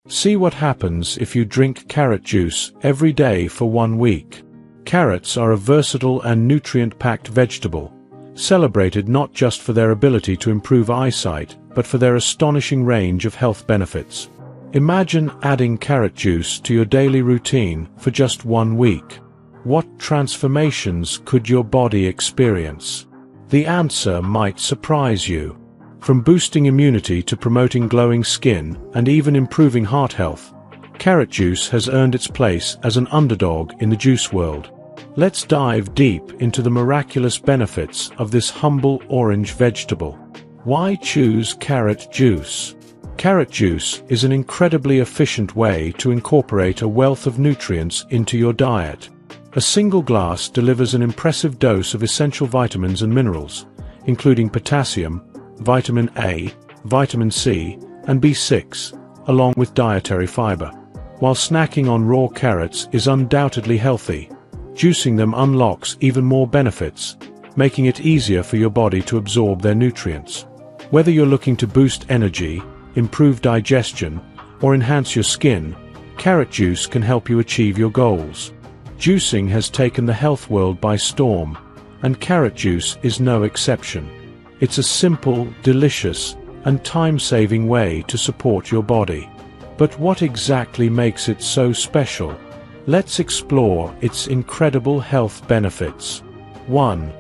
See what happens if you drink carrot juice every day for 1 week. Carrots are a versatile and nutrient-packed vegetable, celebrated not just for their ability to improve eyesight, but for their astonishing range of health benefits. Imagine adding carrot juice to your daily routine for just 1 week. What transformations could your body experience? The answer might surprise you. From boosting immunity to promoting glowing skin and even improving heart health, carrot juice has earned its place as an underdog in the juice world. Let's dive deep into the miraculous benefits of this humble orange vegetable. Why choose carrot juice? Carrot juice is an incredibly efficient way to incorporate a wealth of nutrients into your diet. A single glass delivers an impressive dose of essential vitamins and minerals, including potassium, vitamin A, vitamin C, and B6, along with dietary fiber. While snacking on raw carrots is undoubtedly healthy, juicing them unlocks even more benefits, making it easier for your body to absorb their nutrients. Whether you're looking to boost energy, improve digestion, or enhance your skin, carrot juice can help you achieve your goals. Juicing has taken the health world by storm, and carrot juice is no exception. It's a simple, delicious, and time-saving way to support your body. But what exactly makes it so special? Let's explore its incredible health benefits. 1.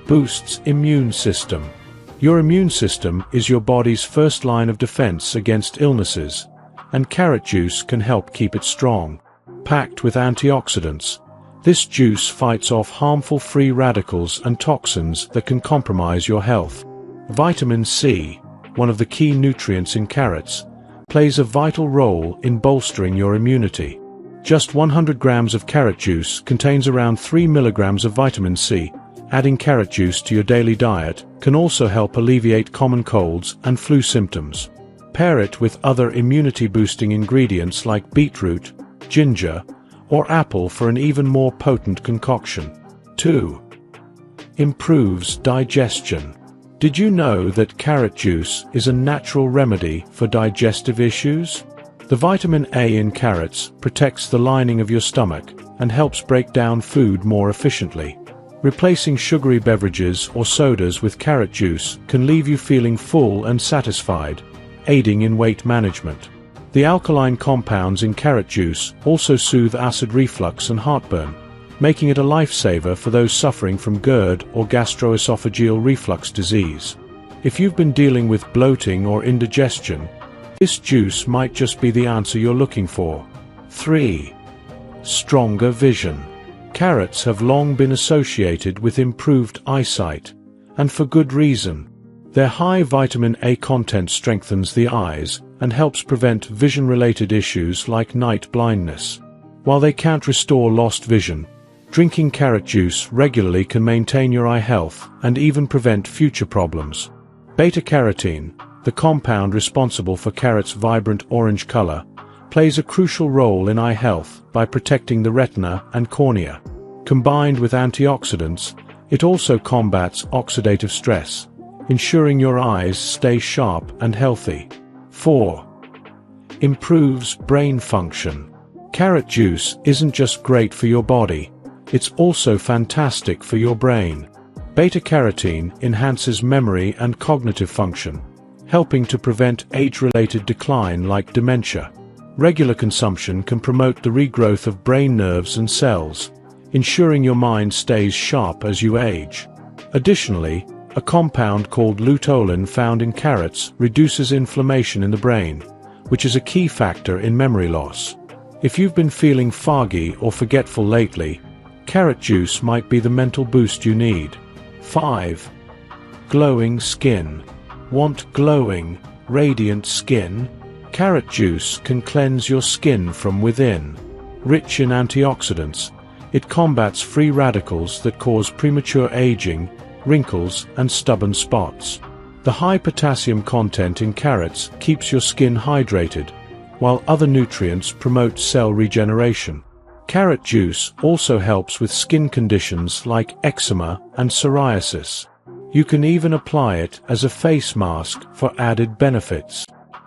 Boosts immune system. Your immune system is your body's first line of defense against illnesses, and carrot juice can help keep it strong. Packed with antioxidants, this juice fights off harmful free radicals and toxins that can compromise your health. Vitamin C, one of the key nutrients in carrots, plays a vital role in bolstering your immunity. Just 100 grams of carrot juice contains around 3 milligrams of vitamin C. Adding carrot juice to your daily diet can also help alleviate common colds and flu symptoms. Pair it with other immunity-boosting ingredients like beetroot, ginger, or apple for an even more potent concoction. 2. Improves digestion. Did you know that carrot juice is a natural remedy for digestive issues? The vitamin A in carrots protects the lining of your stomach and helps break down food more efficiently. Replacing sugary beverages or sodas with carrot juice can leave you feeling full and satisfied, aiding in weight management. The alkaline compounds in carrot juice also soothe acid reflux and heartburn, making it a lifesaver for those suffering from GERD or gastroesophageal reflux disease. If you've been dealing with bloating or indigestion, this juice might just be the answer you're looking for. 3. Stronger vision. Carrots have long been associated with improved eyesight, and for good reason. Their high vitamin A content strengthens the eyes and helps prevent vision-related issues like night blindness. While they can't restore lost vision, drinking carrot juice regularly can maintain your eye health and even prevent future problems. Beta-carotene, the compound responsible for carrots' vibrant orange color, plays a crucial role in eye health by protecting the retina and cornea. Combined with antioxidants, it also combats oxidative stress, ensuring your eyes stay sharp and healthy. 4. Improves brain function. Carrot juice isn't just great for your body, it's also fantastic for your brain. Beta-carotene enhances memory and cognitive function, helping to prevent age-related decline like dementia. Regular consumption can promote the regrowth of brain nerves and cells, ensuring your mind stays sharp as you age. Additionally, a compound called luteolin found in carrots reduces inflammation in the brain, which is a key factor in memory loss. If you've been feeling foggy or forgetful lately, carrot juice might be the mental boost you need. 5. Glowing skin. Want glowing, radiant skin? Carrot juice can cleanse your skin from within. Rich in antioxidants, it combats free radicals that cause premature aging, wrinkles, and stubborn spots. The high potassium content in carrots keeps your skin hydrated, while other nutrients promote cell regeneration. Carrot juice also helps with skin conditions like eczema and psoriasis. You can even apply it as a face mask for added benefits.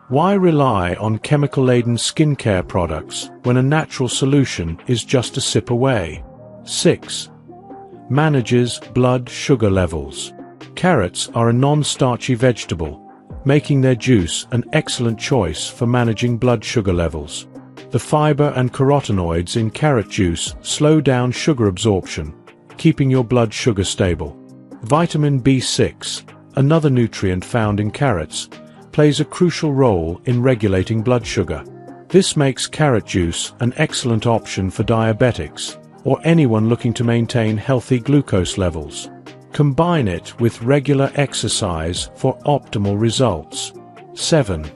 Why rely on chemical-laden skincare products when a natural solution is just a sip away? 6. Manages blood sugar levels. Carrots are a non-starchy vegetable, making their juice an excellent choice for managing blood sugar levels. The fiber and carotenoids in carrot juice slow down sugar absorption, keeping your blood sugar stable. Vitamin B6, another nutrient found in carrots, plays a crucial role in regulating blood sugar. This makes carrot juice an excellent option for diabetics or anyone looking to maintain healthy glucose levels. Combine it with regular exercise for optimal results. 7.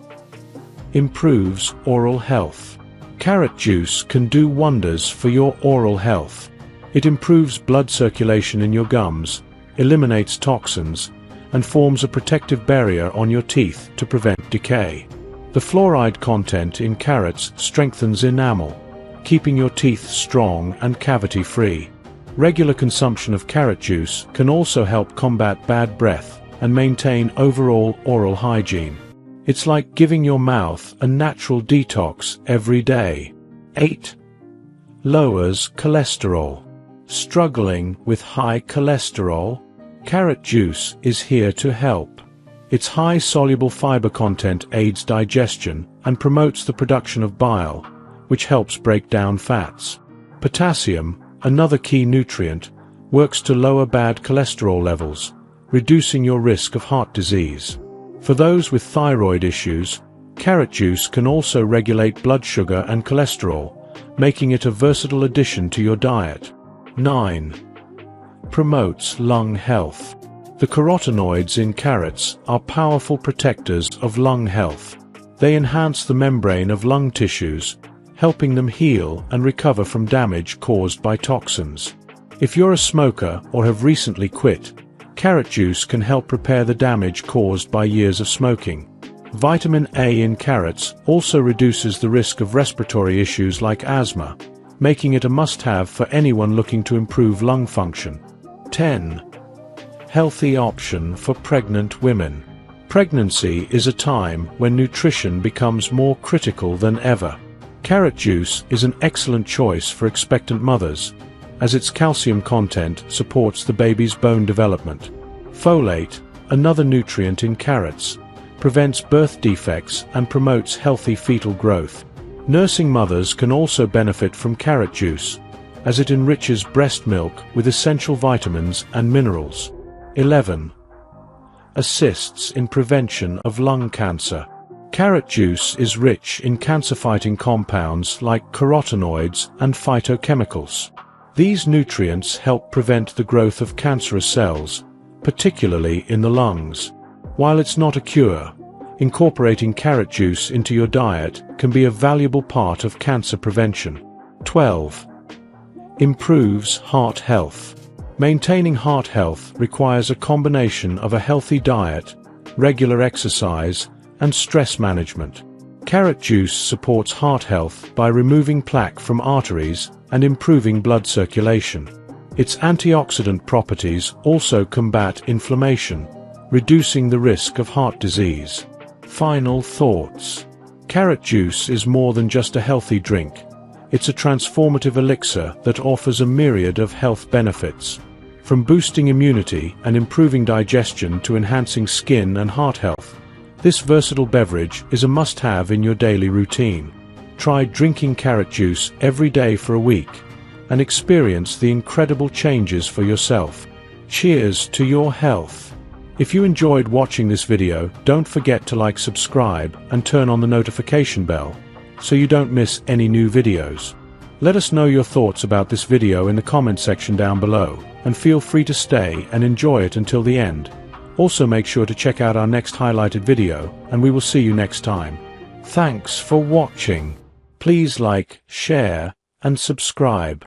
Improves oral health. Carrot juice can do wonders for your oral health. It improves blood circulation in your gums, eliminates toxins, and forms a protective barrier on your teeth to prevent decay. The fluoride content in carrots strengthens enamel, keeping your teeth strong and cavity-free. Regular consumption of carrot juice can also help combat bad breath and maintain overall oral hygiene. It's like giving your mouth a natural detox every day. 8. Lowers cholesterol. Struggling with high cholesterol? Carrot juice is here to help. Its high soluble fiber content aids digestion and promotes the production of bile, which helps break down fats. Potassium, another key nutrient, works to lower bad cholesterol levels, reducing your risk of heart disease. For those with thyroid issues, carrot juice can also regulate blood sugar and cholesterol, making it a versatile addition to your diet. 9. Promotes lung health. The carotenoids in carrots are powerful protectors of lung health. They enhance the membrane of lung tissues, helping them heal and recover from damage caused by toxins. If you're a smoker or have recently quit, carrot juice can help repair the damage caused by years of smoking. Vitamin A in carrots also reduces the risk of respiratory issues like asthma, making it a must-have for anyone looking to improve lung function. 10. Healthy option for pregnant women. Pregnancy is a time when nutrition becomes more critical than ever. Carrot juice is an excellent choice for expectant mothers, as its calcium content supports the baby's bone development. Folate, another nutrient in carrots, prevents birth defects and promotes healthy fetal growth. Nursing mothers can also benefit from carrot juice, as it enriches breast milk with essential vitamins and minerals. 11. Assists in prevention of lung cancer. Carrot juice is rich in cancer-fighting compounds like carotenoids and phytochemicals. These nutrients help prevent the growth of cancerous cells, particularly in the lungs. While it's not a cure, incorporating carrot juice into your diet can be a valuable part of cancer prevention. 12. Improves heart health. Maintaining heart health requires a combination of a healthy diet, regular exercise, and stress management. Carrot juice supports heart health by removing plaque from arteries and improving blood circulation. Its antioxidant properties also combat inflammation, reducing the risk of heart disease. Final thoughts. Carrot juice is more than just a healthy drink. It's a transformative elixir that offers a myriad of health benefits. From boosting immunity and improving digestion to enhancing skin and heart health, this versatile beverage is a must-have in your daily routine. Try drinking carrot juice every day for a week and experience the incredible changes for yourself. Cheers to your health. If you enjoyed watching this video, don't forget to like, subscribe, and turn on the notification bell so you don't miss any new videos. Let us know your thoughts about this video in the comment section down below, and feel free to stay and enjoy it until the end. Also make sure to check out our next highlighted video, and we will see you next time. Thanks for watching. Please like, share, and subscribe.